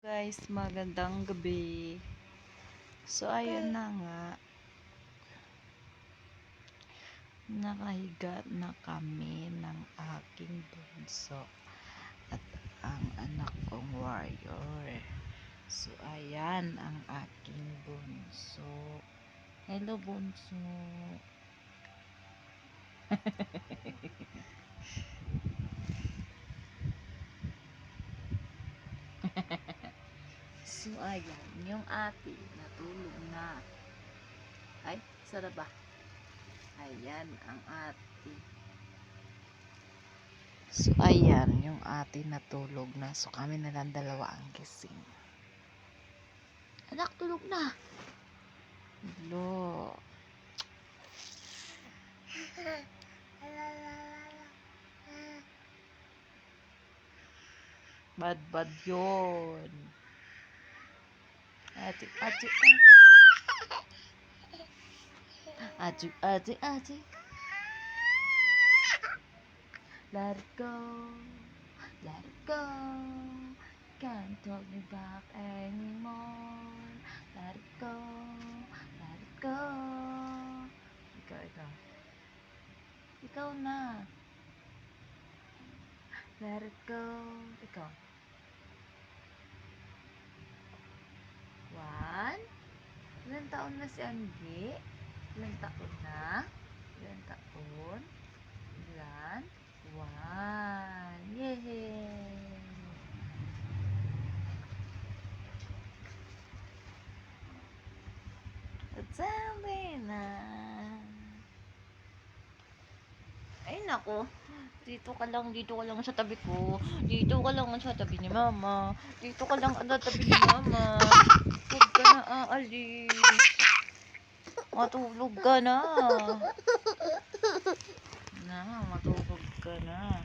Guys, magandang gabi. So, ayun na nga. Nakahiga na kami ng aking bunso at ang anak kong warrior. So, ayan ang aking bunso. Hello, bunso. So, ayan. Yung ate, natulog na. Ay, sarap ba? Ayan ang ate. So, ayan, yung ate natulog na. So, kami na lang dalawa ang gising. Anak, tulog na. Hello. Bad yun. Ate. Ate. Let it go. Let it go. Can't hold me back anymore. Let it go. Let it go. Ikaw. Ikaw na. Let it go. Ikaw. 1. Ilan taon na si Anggi? Ilan taon na? Ilan taon? Ilan? 1. Yay! Sabi na. Ay nako. Dito ka lang sa tabi ko. Dito ka lang sa tabi ni mama. Dito ka lang sa tabi ni mama. Huwag ka na aalis. Matulog ka na. Matulog ka na.